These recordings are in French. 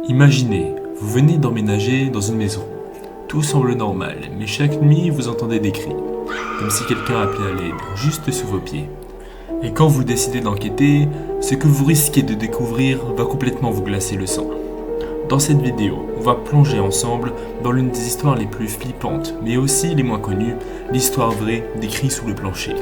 Imaginez, vous venez d'emménager dans une maison. Tout semble normal, mais chaque nuit vous entendez des cris, comme si quelqu'un appelait à l'aide, juste sous vos pieds. Et quand vous décidez d'enquêter, ce que vous risquez de découvrir va complètement vous glacer le sang. Dans cette vidéo, on va plonger ensemble dans l'une des histoires les plus flippantes, mais aussi les moins connues, l'histoire vraie des cris sous le plancher.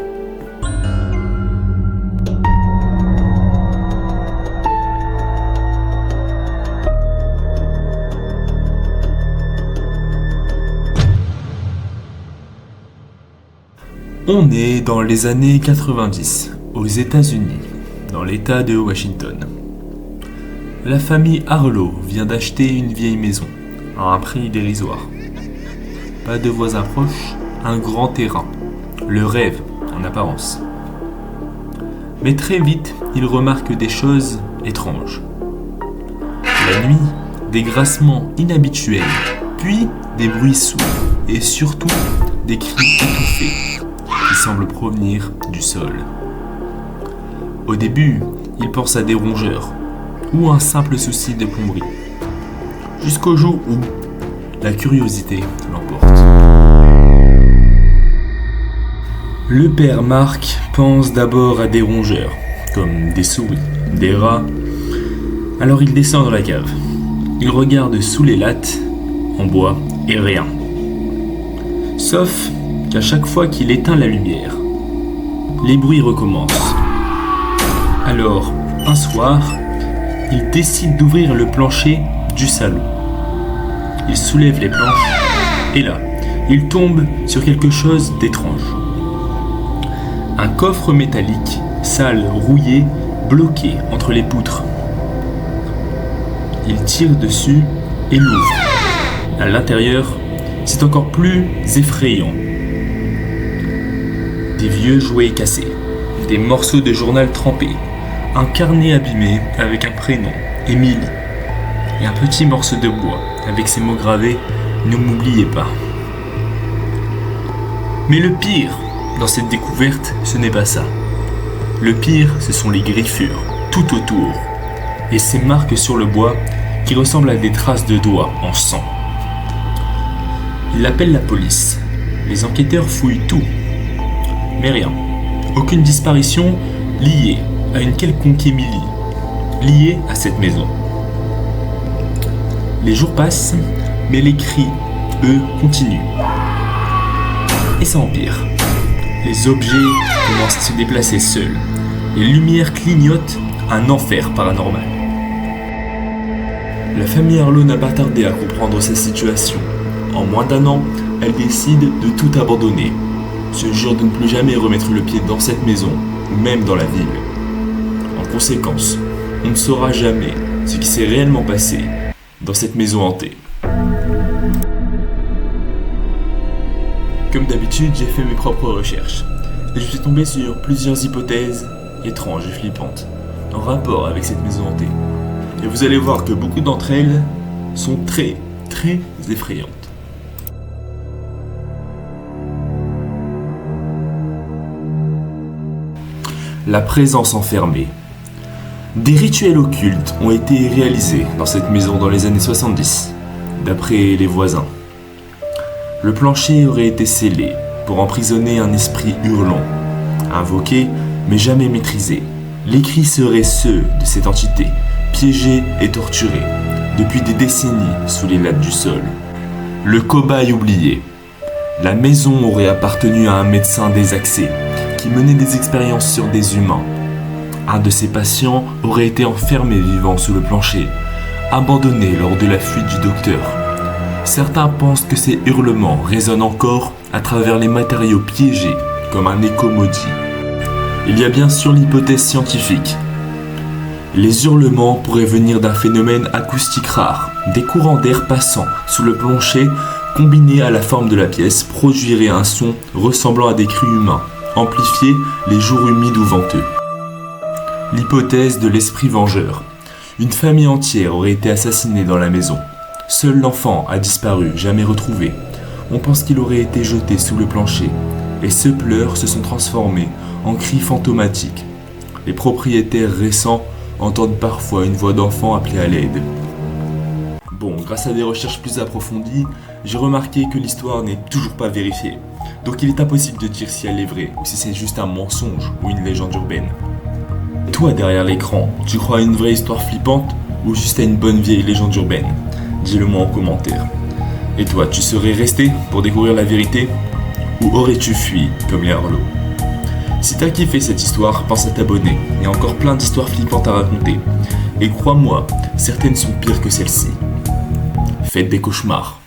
On est dans les années 90, aux États-Unis, dans l'État de Washington. La famille Harlow vient d'acheter une vieille maison, à un prix dérisoire. Pas de voisins proches, un grand terrain, le rêve en apparence. Mais très vite, ils remarquent des choses étranges. La nuit, des grassements inhabituels, puis des bruits sourds, et surtout des cris étouffés qui semblent provenir du sol. Au début, ils pensent à des rongeurs ou un simple souci de plomberie, jusqu'au jour où la curiosité l'emporte. Le père Mark pense d'abord à des rongeurs, comme des souris, des rats. Alors il descend dans la cave. Il regarde sous les lattes, en bois, et rien. Sauf qu'à chaque fois qu'il éteint la lumière, les bruits recommencent. Alors, un soir, il décide d'ouvrir le plancher du salon. Il soulève les planches, et là, il tombe sur quelque chose d'étrange. Un coffre métallique, sale, rouillé, bloqué entre les poutres. Il tire dessus et l'ouvre. À l'intérieur, c'est encore plus effrayant. Des vieux jouets cassés, des morceaux de journal trempés, un carnet abîmé avec un prénom, Émilie, et un petit morceau de bois avec ces mots gravés « Ne m'oubliez pas ». Mais le pire dans cette découverte, ce n'est pas ça. Le pire, ce sont les griffures, tout autour, et ces marques sur le bois qui ressemblent à des traces de doigts en sang. Il appelle la police. Les enquêteurs fouillent tout. Mais rien. Aucune disparition liée à une quelconque Émilie, liée à cette maison. Les jours passent, mais les cris, eux, continuent. Et ça empire. Les objets commencent à se déplacer seuls. Les lumières clignotent, un enfer paranormal. La famille Harlow n'a pas tardé à comprendre sa situation. En moins d'1 an, elle décide de tout abandonner. Se jure de ne plus jamais remettre le pied dans cette maison, ou même dans la ville. En conséquence, on ne saura jamais ce qui s'est réellement passé dans cette maison hantée. Comme d'habitude, j'ai fait mes propres recherches, et je suis tombé sur plusieurs hypothèses étranges et flippantes, en rapport avec cette maison hantée. Et vous allez voir que beaucoup d'entre elles sont très effrayantes. La présence enfermée. Des rituels occultes ont été réalisés dans cette maison dans les années 70, d'après les voisins. Le plancher aurait été scellé pour emprisonner un esprit hurlant, invoqué mais jamais maîtrisé. Les cris seraient ceux de cette entité, piégée et torturée, depuis des décennies sous les lattes du sol. Le cobaye oublié. La maison aurait appartenu à un médecin désaxé, qui menait des expériences sur des humains. Un de ses patients aurait été enfermé vivant sous le plancher, abandonné lors de la fuite du docteur. Certains pensent que ces hurlements résonnent encore à travers les matériaux piégés, comme un écho maudit. Il y a bien sûr l'hypothèse scientifique. Les hurlements pourraient venir d'un phénomène acoustique rare. Des courants d'air passant sous le plancher, combinés à la forme de la pièce, produiraient un son ressemblant à des cris humains, amplifiés les jours humides ou venteux. L'hypothèse de l'esprit vengeur. Une famille entière aurait été assassinée dans la maison. Seul l'enfant a disparu, jamais retrouvé. On pense qu'il aurait été jeté sous le plancher, et ces pleurs se sont transformés en cris fantomatiques. Les propriétaires récents entendent parfois une voix d'enfant appeler à l'aide. grâce à des recherches plus approfondies, j'ai remarqué que l'histoire n'est toujours pas vérifiée. Donc il est impossible de dire si elle est vraie ou si c'est juste un mensonge ou une légende urbaine. Toi derrière l'écran, tu crois à une vraie histoire flippante ou juste à une bonne vieille légende urbaine? Dis-le moi en commentaire. Et toi, tu serais resté pour découvrir la vérité ou aurais-tu fui comme les Harlots? Si t'as kiffé cette histoire, pense à t'abonner. Il y a encore plein d'histoires flippantes à raconter. Et crois-moi, certaines sont pires que celle-ci. Faites des cauchemars.